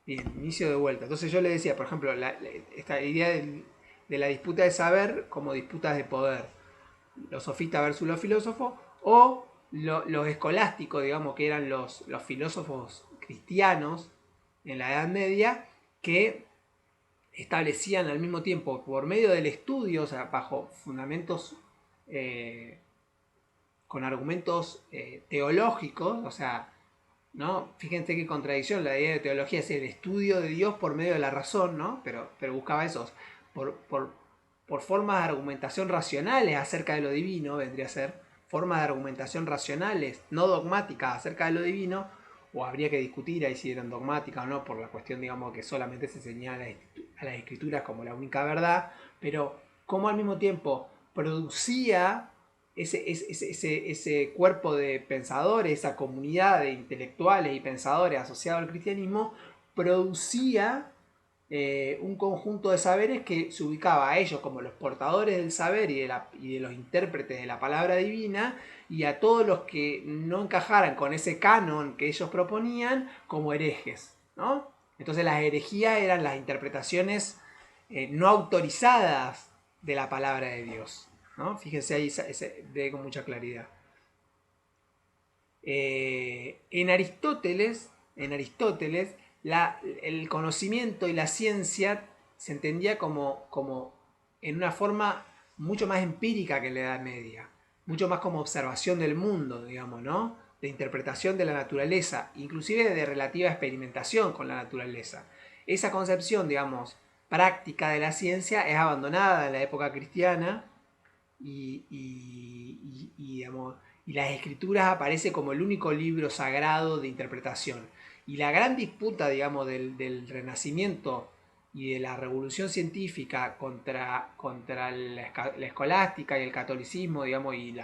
Bien, inicio de vuelta. Entonces yo le decía, por ejemplo, esta idea de la disputa de saber como disputas de poder. Los sofistas versus los filósofos, o los escolásticos, digamos, que eran los filósofos cristianos en la Edad Media, que establecían al mismo tiempo, por medio del estudio, o sea, bajo fundamentos, eh, con argumentos teológicos, o sea, ¿no? Fíjense qué contradicción, la idea de teología es el estudio de Dios por medio de la razón, ¿no? Pero buscaba esos, por formas de argumentación racionales acerca de lo divino, vendría a ser, formas de argumentación racionales, no dogmáticas acerca de lo divino, o habría que discutir ahí si eran dogmáticas o no, por la cuestión, digamos, que solamente se enseñaba a las escrituras como la única verdad, pero como al mismo tiempo producía ese cuerpo de pensadores, esa comunidad de intelectuales y pensadores asociados al cristianismo, producía un conjunto de saberes que se ubicaba a ellos como los portadores del saber y de los intérpretes de la palabra divina, y a todos los que no encajaran con ese canon que ellos proponían como herejes, ¿no? Entonces las herejías eran las interpretaciones no autorizadas de la palabra de Dios, ¿no? Fíjense ahí, se ve con mucha claridad. En Aristóteles el conocimiento y la ciencia se entendía como en una forma mucho más empírica que en la Edad Media, mucho más como observación del mundo, digamos, ¿no? De interpretación de la naturaleza, inclusive de relativa experimentación con la naturaleza. Esa concepción, digamos, práctica de la ciencia es abandonada en la época cristiana digamos, y las escrituras aparece como el único libro sagrado de interpretación. Y la gran disputa, digamos, del Renacimiento y de la revolución científica contra la escolástica y el catolicismo, digamos, y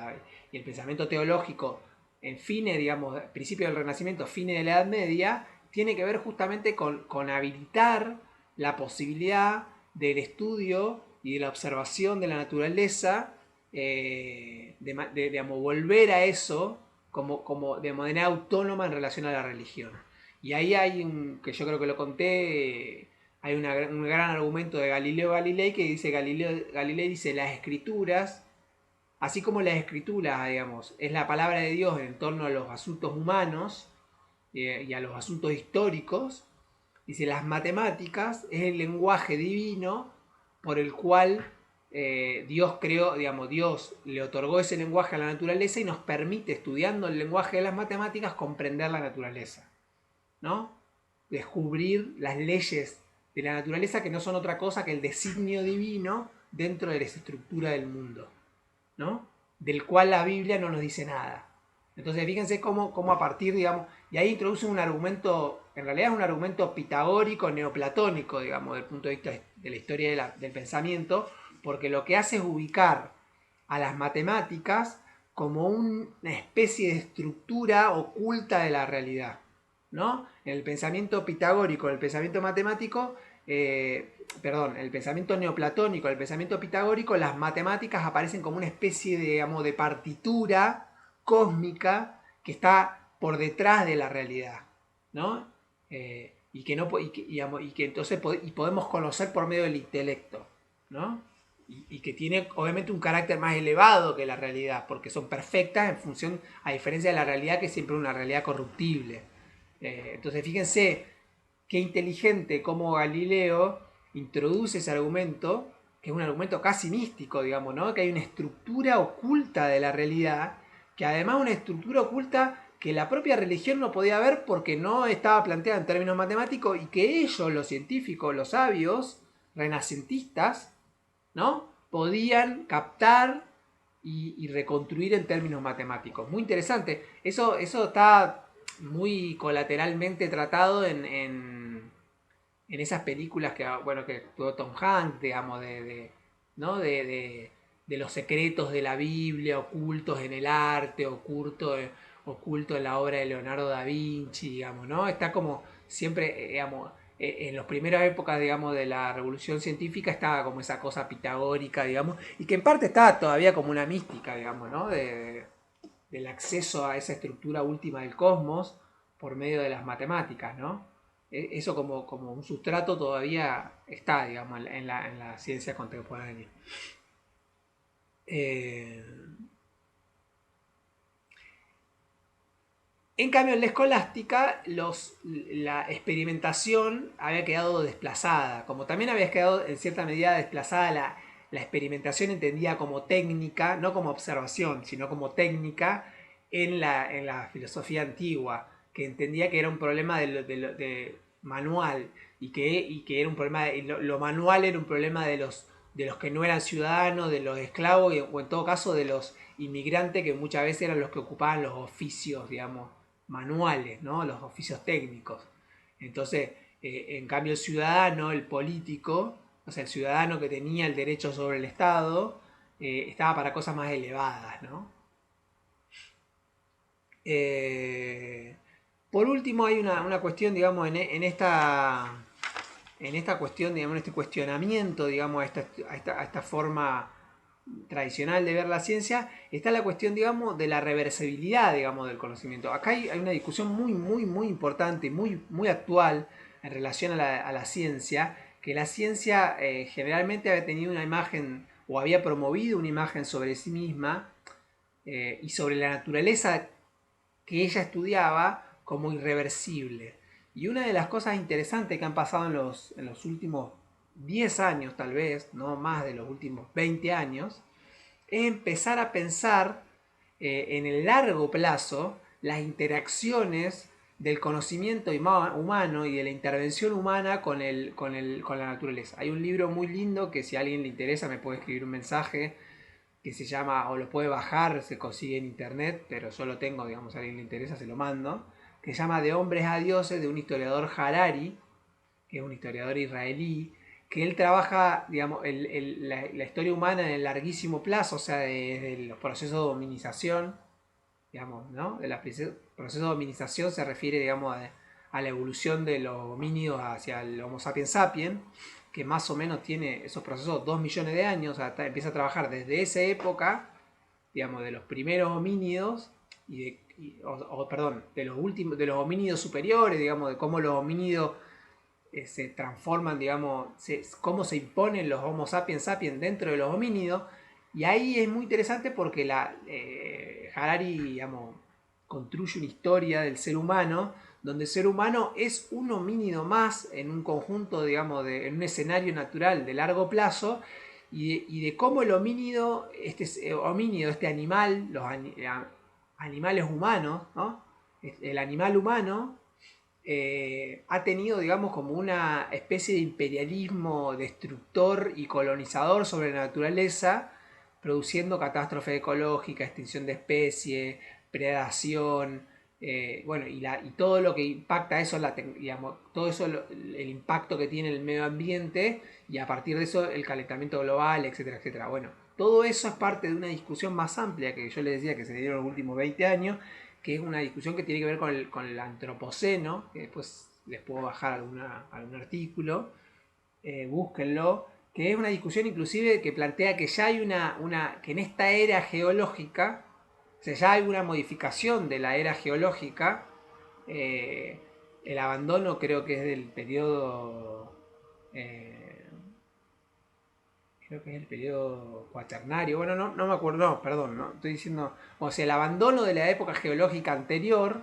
el pensamiento teológico en fines, digamos, principio del Renacimiento, fines de la Edad Media, tiene que ver justamente con habilitar la posibilidad del estudio y de la observación de la naturaleza, digamos, volver a eso como de manera autónoma en relación a la religión. Y ahí hay que yo creo que lo conté, hay un gran argumento de Galileo Galilei que dice, Galilei dice, las escrituras, así como las escrituras, digamos, es la palabra de Dios en torno a los asuntos humanos y a los asuntos históricos, dice, las matemáticas es el lenguaje divino por el cual Dios creó, digamos, Dios le otorgó ese lenguaje a la naturaleza y nos permite, estudiando el lenguaje de las matemáticas, comprender la naturaleza, ¿no? Descubrir las leyes de la naturaleza que no son otra cosa que el designio divino dentro de la estructura del mundo, ¿no? Del cual la Biblia no nos dice nada. Entonces fíjense cómo a partir, digamos, y ahí introduce un argumento, en realidad es un argumento pitagórico, neoplatónico, digamos, desde el punto de vista de la historia del pensamiento, porque lo que hace es ubicar a las matemáticas como una especie de estructura oculta de la realidad, ¿no? En el pensamiento pitagórico, en el pensamiento matemático, el pensamiento neoplatónico, el pensamiento pitagórico, las matemáticas aparecen como una especie de, digamos, de partitura cósmica que está por detrás de la realidad, ¿no? Y que no y que entonces podemos conocer por medio del intelecto, ¿no? Y que tiene obviamente un carácter más elevado que la realidad, porque son perfectas en función, a diferencia de la realidad que es siempre una realidad corruptible. Entonces fíjense qué inteligente como Galileo introduce ese argumento, que es un argumento casi místico, digamos, ¿no? Que hay una estructura oculta de la realidad, que además una estructura oculta que la propia religión no podía ver porque no estaba planteada en términos matemáticos y que ellos, los científicos, los sabios, renacentistas, ¿no? Podían captar y reconstruir en términos matemáticos. Muy interesante. Eso está muy colateralmente tratado en esas películas que, bueno, que actuó Tom Hanks, digamos, ¿no? De los secretos de la Biblia, ocultos en el arte, oculto en la obra de Leonardo da Vinci, digamos, ¿no? Está como siempre, digamos, en las primeras épocas, digamos, de la revolución científica estaba como esa cosa pitagórica, digamos, y que en parte estaba todavía como una mística, digamos, ¿no? Del acceso a esa estructura última del cosmos por medio de las matemáticas, ¿no? Eso como un sustrato todavía está, digamos, en la ciencia contemporánea. Eh, En cambio, en la escolástica, la experimentación había quedado desplazada, como también había quedado en cierta medida desplazada la experimentación entendida como técnica, no como observación, sino como técnica en la filosofía antigua, que entendía que era un problema de manual y que era un problema, lo manual era un problema de los que no eran ciudadanos, de los esclavos o en todo caso de los inmigrantes que muchas veces eran los que ocupaban los oficios, digamos, manuales, ¿no? Los oficios técnicos. Entonces, en cambio, el ciudadano, el político, o sea, el ciudadano que tenía el derecho sobre el Estado, estaba para cosas más elevadas, ¿no? Eh, por último, hay una cuestión, digamos, en esta cuestión, digamos, en este cuestionamiento, digamos, a esta forma tradicional de ver la ciencia, está la cuestión, digamos, de la reversibilidad, digamos, del conocimiento. Acá hay una discusión muy importante, muy actual en relación a la ciencia, que la ciencia generalmente había tenido una imagen o había promovido una imagen sobre sí misma y sobre la naturaleza que ella estudiaba como irreversible. Y una de las cosas interesantes que han pasado en los últimos 10 años, tal vez, no más de los últimos 20 años, es empezar a pensar en el largo plazo las interacciones del conocimiento humano y de la intervención humana con la naturaleza. Hay un libro muy lindo que si a alguien le interesa me puede escribir un mensaje que se llama, o lo puede bajar, se consigue en internet, pero yo lo tengo, digamos, si a alguien le interesa se lo mando, que se llama De hombres a dioses, de un historiador Harari, que es un historiador israelí, que él trabaja, digamos, la historia humana en el larguísimo plazo, o sea, desde los procesos de dominización, digamos, ¿no? El proceso de dominización se refiere, digamos, a la evolución de los homínidos hacia el Homo sapiens sapiens, que más o menos tiene esos procesos 2 millones de años, o sea, empieza a trabajar desde esa época, digamos, de los primeros homínidos, perdón, de los últimos, de los homínidos superiores, digamos, de cómo los homínidos se transforman, digamos, cómo se imponen los Homo sapiens sapiens dentro de los homínidos. Y ahí es muy interesante porque Harari, digamos, construye una historia del ser humano, donde el ser humano es un homínido más en un conjunto, digamos, en un escenario natural de largo plazo, y de cómo el homínido, este animal, animales humanos, ¿no? El animal humano ha tenido, digamos, como una especie de imperialismo destructor y colonizador sobre la naturaleza, produciendo catástrofe ecológica, extinción de especies, predación, bueno, y todo lo que impacta eso, digamos, todo eso, el impacto que tiene el medio ambiente, y a partir de eso el calentamiento global, etcétera, etcétera. Bueno, todo eso es parte de una discusión más amplia que yo les decía que se dio en los últimos 20 años, que es una discusión que tiene que ver con el antropoceno, que después les puedo bajar algún artículo, búsquenlo, que es una discusión inclusive que plantea que ya hay que en esta era geológica, o sea, ya hay una modificación de la era geológica, eh, el abandono creo que es del periodo, eh, creo que es el periodo cuaternario, bueno, no me acuerdo, no, perdón, no, estoy diciendo, o sea, el abandono de la época geológica anterior,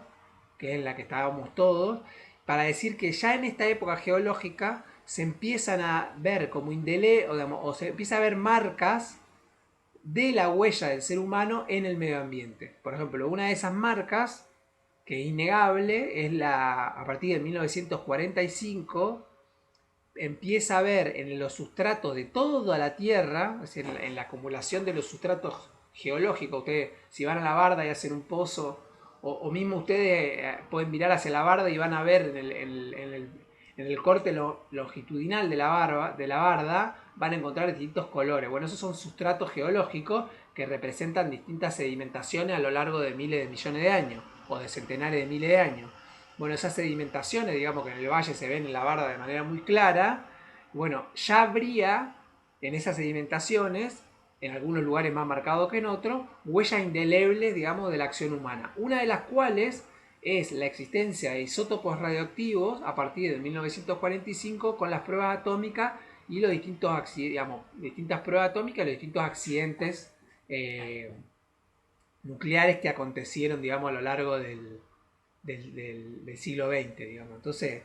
que es en la que estábamos todos, para decir que ya en esta época geológica se empiezan a ver como o se empieza a ver marcas de la huella del ser humano en el medio ambiente. Por ejemplo, una de esas marcas, que es innegable, es a partir de 1945, empieza a ver en los sustratos de toda la Tierra, es decir, en la acumulación de los sustratos geológicos. Ustedes, si van a la barda y hacen un pozo, o mismo ustedes pueden mirar hacia la barda y van a ver en el corte longitudinal de la barda, van a encontrar distintos colores. Bueno, esos son sustratos geológicos que representan distintas sedimentaciones a lo largo de miles de millones de años, o de centenares de miles de años. Bueno, esas sedimentaciones, digamos que en el valle se ven en la barda de manera muy clara. Bueno, ya habría en esas sedimentaciones, en algunos lugares más marcados que en otros, huellas indelebles, digamos, de la acción humana. Una de las cuales es la existencia de isótopos radioactivos a partir de 1945 con las pruebas atómicas y los distintos, digamos, distintas pruebas atómicas y los distintos accidentes nucleares que acontecieron, digamos, a lo largo del siglo XX, digamos. Entonces,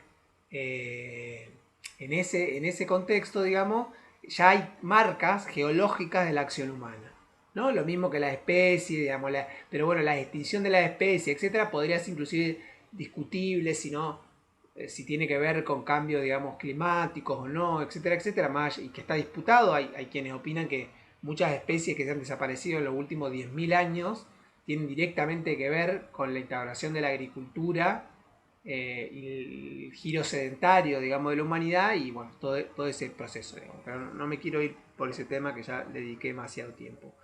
en ese contexto, digamos, ya hay marcas geológicas de la acción humana, ¿no? Lo mismo que la especie, digamos, pero bueno, la extinción de la especie, etcétera, podría ser inclusive discutible si tiene que ver con cambios, digamos, climáticos o no, etcétera, etcétera, más, y que está disputado. Hay quienes opinan que muchas especies que se han desaparecido en los últimos 10.000 años tienen directamente que ver con la instauración de la agricultura y el giro sedentario, digamos, de la humanidad y bueno, todo ese proceso, digamos. Pero no me quiero ir por ese tema que ya le dediqué demasiado tiempo.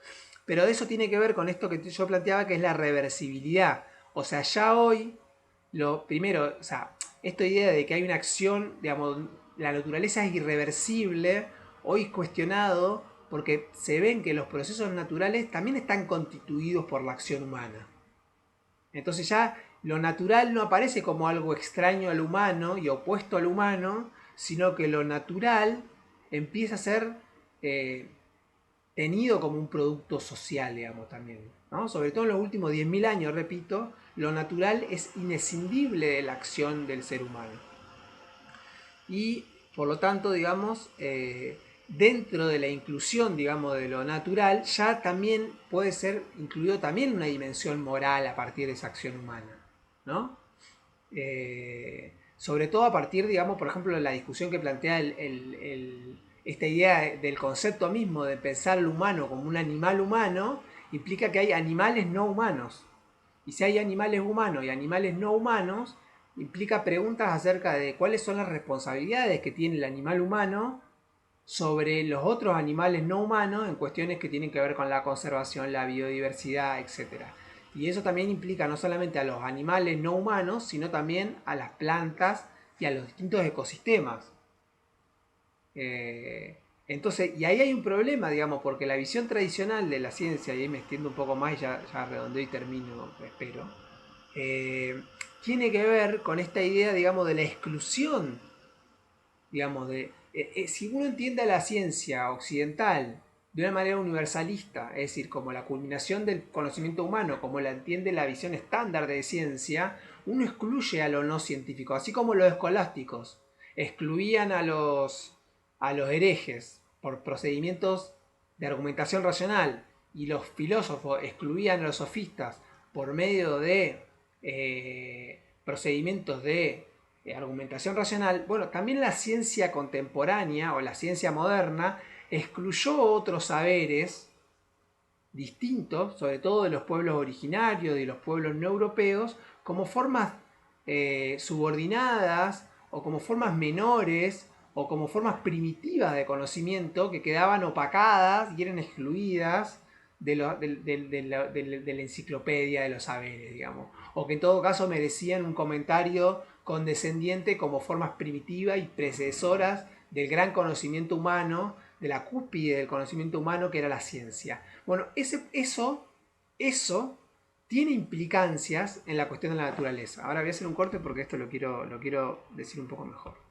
Pero eso tiene que ver con esto que yo planteaba, que es la reversibilidad. O sea, ya hoy, lo primero, o sea, esta idea de que hay una acción, digamos, la naturaleza es irreversible, hoy es cuestionado porque se ven que los procesos naturales también están constituidos por la acción humana. Entonces ya lo natural no aparece como algo extraño al humano y opuesto al humano, sino que lo natural empieza a ser eh, tenido como un producto social, digamos, también, ¿no? Sobre todo en los últimos 10.000 años, repito, lo natural es inescindible de la acción del ser humano. Y por lo tanto, digamos, dentro de la inclusión, digamos, de lo natural, ya también puede ser incluido también una dimensión moral a partir de esa acción humana, ¿no? Sobre todo a partir, digamos, por ejemplo, de la discusión que plantea esta idea del concepto mismo de pensar al humano como un animal humano, implica que hay animales no humanos. Y si hay animales humanos y animales no humanos, implica preguntas acerca de cuáles son las responsabilidades que tiene el animal humano sobre los otros animales no humanos en cuestiones que tienen que ver con la conservación, la biodiversidad, etcétera. Y eso también implica no solamente a los animales no humanos, sino también a las plantas y a los distintos ecosistemas. Entonces, y ahí hay un problema, digamos, porque la visión tradicional de la ciencia, y ahí me extiendo un poco más y ya redondeo y termino, espero, tiene que ver con esta idea, digamos, de la exclusión, digamos, si uno entiende a la ciencia occidental de una manera universalista, es decir, como la culminación del conocimiento humano, como la entiende la visión estándar de ciencia, uno excluye a lo no científico, así como los escolásticos excluían a los herejes por procedimientos de argumentación racional y los filósofos excluían a los sofistas por medio de procedimientos de argumentación racional. Bueno, también la ciencia contemporánea o la ciencia moderna excluyó otros saberes distintos, sobre todo de los pueblos originarios, de los pueblos no europeos, como formas subordinadas o como formas menores o como formas primitivas de conocimiento que quedaban opacadas y eran excluidas de la enciclopedia de los saberes, digamos, o que en todo caso merecían un comentario condescendiente como formas primitivas y predecesoras del gran conocimiento humano, de la cúspide del conocimiento humano que era la ciencia. Bueno, eso tiene implicancias en la cuestión de la naturaleza. Ahora voy a hacer un corte porque esto lo quiero decir un poco mejor.